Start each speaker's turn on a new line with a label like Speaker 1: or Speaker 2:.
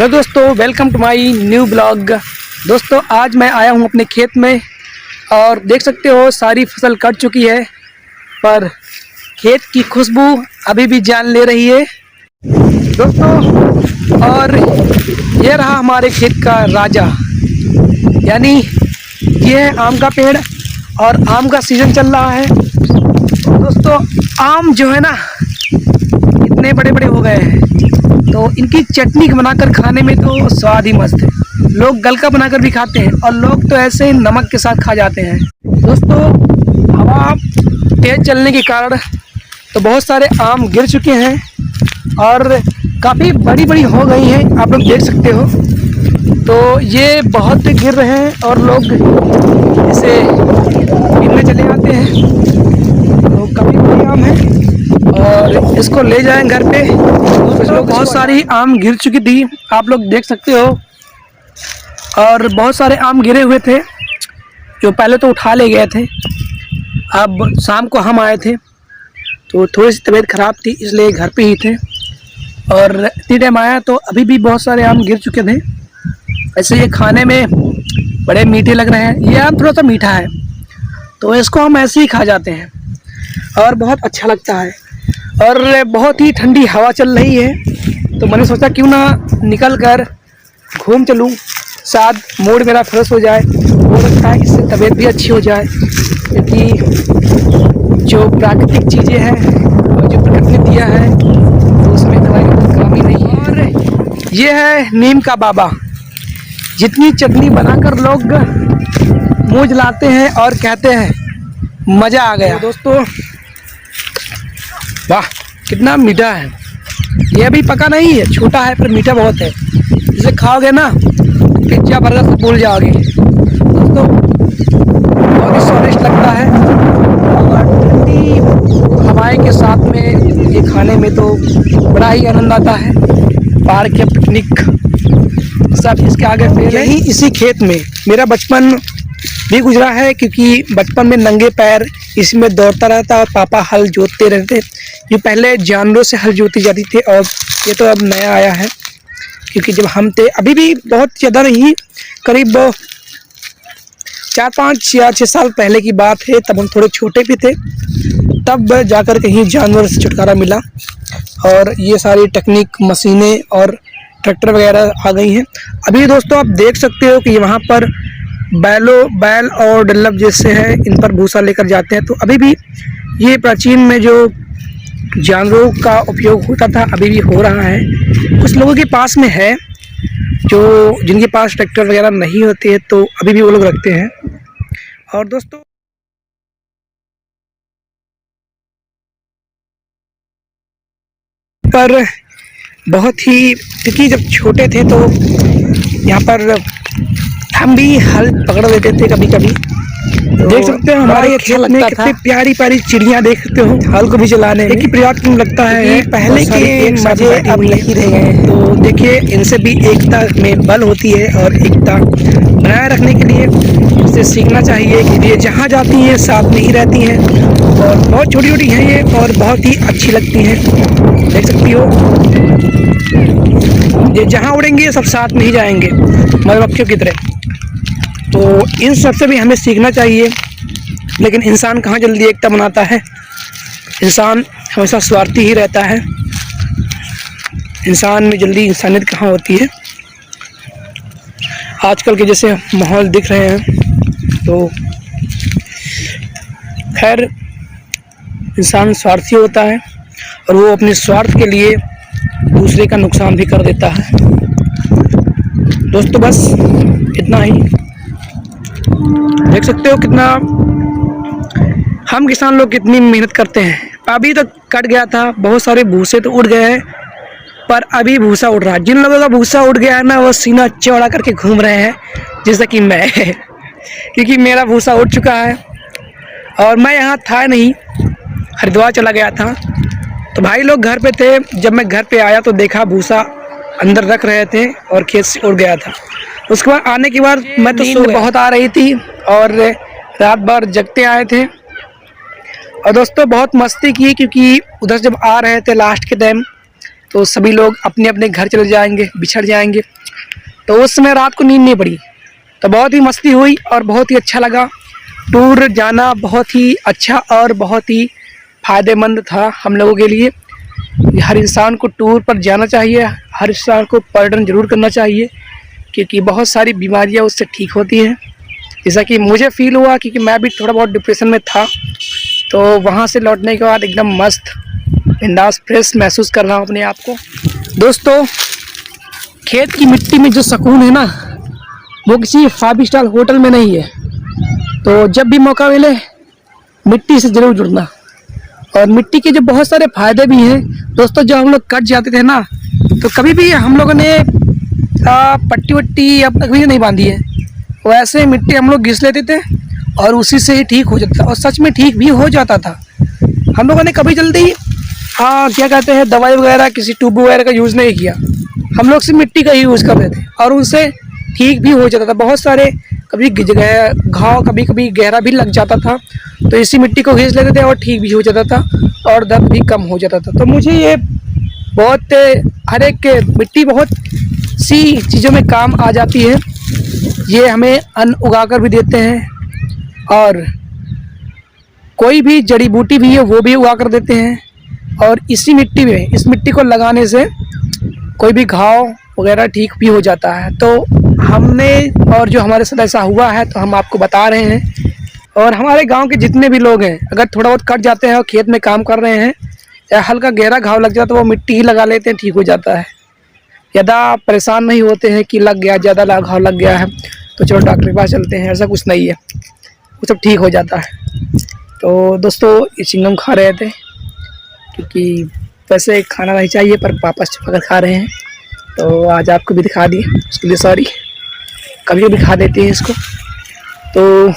Speaker 1: Hello दोस्तों, welcome to my new blog. दोस्तों आज मैं आया हूं अपने खेत में और देख सकते हो सारी फसल कट चुकी है, पर खेत की खुशबू अभी भी जान ले रही है दोस्तों। और ये रहा हमारे खेत का राजा, यानी ये है आम का पेड़ और आम का सीज़न चल रहा है दोस्तों। आम जो है ना इतने बड़े बड़े हो गए हैं तो इनकी चटनी बनाकर खाने में तो स्वाद ही मस्त है। लोग गलका बनाकर भी खाते हैं और लोग तो ऐसे ही नमक के साथ खा जाते हैं दोस्तों। हवा तेज चलने के कारण तो बहुत सारे आम गिर चुके हैं और काफ़ी बड़ी बड़ी हो गई हैं, आप लोग देख सकते हो। तो ये बहुत गिर रहे हैं और लोग इसे गिरने चले आते हैं। तो काफ़ी बड़ी आम है और इसको ले जाएं घर पे। कुछ लोग बहुत सारी आम गिर चुकी थी, आप लोग देख सकते हो। और बहुत सारे आम गिरे हुए थे जो पहले तो उठा ले गए थे। अब शाम को हम आए थे तो थोड़ी सी तबीयत ख़राब थी, इसलिए घर पे ही थे। और इतनी टाइम आया तो अभी भी बहुत सारे आम गिर चुके थे। ऐसे ये खाने में बड़े मीठे लग रहे हैं। ये आम थोड़ा सा मीठा है तो इसको हम ऐसे ही खा जाते हैं और बहुत अच्छा लगता है। और बहुत ही ठंडी हवा चल रही है तो मैंने सोचा क्यों ना निकल कर घूम चलूँ, शायद मूड मेरा फ्रेश हो जाए। हो सकता है इससे तबीयत भी अच्छी हो जाए, क्योंकि जो प्राकृतिक चीज़ें हैं और जो प्रकृति ने दिया है तो उसमें दवाई का कोई काम ही नहीं है। और ये है नीम का बाबा, जितनी चटनी बनाकर लोग मुँह जलाते हैं और कहते हैं मज़ा आ गया। दोस्तों वाह कितना मीठा है। ये अभी पका नहीं है, छोटा है पर मीठा बहुत है। इसे खाओगे ना पिज्जा बर्गर से भूल जाओगे दोस्तों। बहुत ही स्वादिष्ट लगता है और ठंडी हवाएं के साथ में ये खाने में तो बड़ा ही आनंद आता है। पार्क या पिकनिक सब इसके आगे फेल है। यहीं इसी खेत में मेरा बचपन भी गुजरा है, क्योंकि बचपन में नंगे पैर इसमें दौड़ता रहता और पापा हल जोतते रहते। ये पहले जानवरों से हल जोती जाती थी और ये तो अब नया आया है, क्योंकि जब हम थे अभी भी बहुत ज़्यादा नहीं, करीब 4-5 या 6 साल पहले की बात है, तब हम थोड़े छोटे भी थे। तब जाकर कहीं जानवर से छुटकारा मिला और ये सारी टेक्निक मशीनें और ट्रैक्टर वगैरह आ गई हैं। अभी दोस्तों आप देख सकते हो कि वहाँ पर बैल और डल्लभ जैसे हैं, इन पर भूसा लेकर जाते हैं। तो अभी भी ये प्राचीन में जो जानवरों का उपयोग होता था अभी भी हो रहा है। कुछ लोगों के पास में है जो जिनके पास ट्रैक्टर वगैरह नहीं होते हैं तो अभी भी वो लोग रखते हैं। और दोस्तों पर बहुत ही, क्योंकि जब छोटे थे तो यहाँ पर हम भी हल पकड़ लेते थे कभी कभी। तो देख सकते हो हमारे खेत में कितनी प्यारी प्यारी चिड़ियाँ देख सकते हो। हल को भी चलाने एक ही पर्याप्त लगता है। पहले के मजे अब नहीं रह गए। तो देखिए इनसे भी एकता में बल होती है और एकता बनाए रखने के लिए इसे सीखना चाहिए कि ये जहाँ जाती हैं साथ में ही रहती हैं और बहुत छोटी छोटी हैं ये और बहुत ही अच्छी लगती हैं। देख सकती हो ये जहाँ उड़ेंगे सब साथ में ही जाएंगे मधुमक्खियों की तरह। तो इन सब से भी हमें सीखना चाहिए, लेकिन इंसान कहाँ जल्दी एकता बनाता है। इंसान हमेशा स्वार्थी ही रहता है। इंसान में जल्दी इंसानियत कहाँ होती है। आजकल के जैसे माहौल दिख रहे हैं तो खैर इंसान स्वार्थी होता है और वो अपने स्वार्थ के लिए दूसरे का नुकसान भी कर देता है। दोस्तों बस इतना ही। देख सकते हो कितना हम किसान लोग कितनी मेहनत करते हैं। अभी तक कट गया था, बहुत सारे भूसे तो उड़ गए हैं, पर अभी भूसा उड़ रहा है। जिन लोगों का भूसा उड़ गया है ना वो सीना चौड़ा करके घूम रहे हैं, जैसा कि मैं क्योंकि मेरा भूसा उड़ चुका है और मैं यहाँ था नहीं, हरिद्वार चला गया था। तो भाई लोग घर पे थे, जब मैं घर पे आया तो देखा भूसा अंदर रख रहे थे और खेत से उड़ गया था। उसके बाद आने के बाद मैं तो नींद बहुत आ रही थी और रात भर जगते आए थे। और दोस्तों बहुत मस्ती की, क्योंकि उधर जब आ रहे थे लास्ट के टाइम तो सभी लोग अपने अपने घर चले जाएंगे, बिछड़ जाएंगे। तो उस समय रात को नींद नहीं पड़ी, तो बहुत ही मस्ती हुई और बहुत ही अच्छा लगा। टूर जाना बहुत ही अच्छा और बहुत ही फ़ायदेमंद था हम लोगों के लिए। हर इंसान को टूर पर जाना चाहिए, हर इंसान को पर्यटन ज़रूर करना चाहिए, क्योंकि बहुत सारी बीमारियां उससे ठीक होती हैं। जैसा कि मुझे फ़ील हुआ, क्योंकि मैं भी थोड़ा बहुत डिप्रेशन में था, तो वहाँ से लौटने के बाद एकदम मस्त बिंदास फ्रेश महसूस कर रहा हूँ अपने आप को। दोस्तों, खेत की मिट्टी में जो सुकून है ना, वो किसी 5 स्टार होटल में नहीं है। तो जब भी मौका मिले मिट्टी से ज़रूर जुड़ना। और मिट्टी के जो बहुत सारे फ़ायदे भी हैं दोस्तों। जब हम लोग कट जाते थे ना, तो कभी भी हम लोगों ने पट्टी वट्टी अब तक भी नहीं बांधी है, वैसे मिट्टी हम लोग घिस लेते थे और उसी से ही ठीक हो जाता था। और सच में ठीक भी हो जाता था। हम लोगों ने कभी जल्दी क्या कहते हैं, दवाई वगैरह किसी ट्यूब वगैरह का यूज़ नहीं किया। हम लोग सिर्फ मिट्टी का ही यूज़ कर रहे थे और उनसे ठीक भी हो जाता था। बहुत सारे कभी घाव कभी कभी गहरा भी लग जाता था, तो इसी मिट्टी को घिस लेते थे और ठीक भी हो जाता था और दर्द भी कम हो जाता था। तो मुझे ये बहुत, हर एक मिट्टी बहुत सी चीज़ों में काम आ जाती है। ये हमें अन्न उगा कर भी देते हैं और कोई भी जड़ी बूटी भी है वो भी उगा कर देते हैं। और इसी मिट्टी में, इस मिट्टी को लगाने से कोई भी घाव वगैरह ठीक भी हो जाता है। तो हमने, और जो हमारे साथ ऐसा हुआ है तो हम आपको बता रहे हैं। और हमारे गांव के जितने भी लोग हैं, अगर थोड़ा बहुत कट जाते हैं और खेत में काम कर रहे हैं या हल्का गहरा घाव लग जाता है, तो वो मिट्टी ही लगा लेते हैं, ठीक हो जाता है। ज़्यादा परेशान नहीं होते हैं कि लग गया, ज़्यादा घाव लग गया है तो चलो डॉक्टर के पास चलते हैं, ऐसा कुछ नहीं है, वो सब ठीक हो जाता है। तो दोस्तों, ये चिंगम खा रहे थे, क्योंकि वैसे खाना नहीं चाहिए पर पापा छुपा कर खा रहे हैं, तो आज आपको भी दिखा दिए, उसके लिए सॉरी। कभी कभी खा देते हैं इसको। तो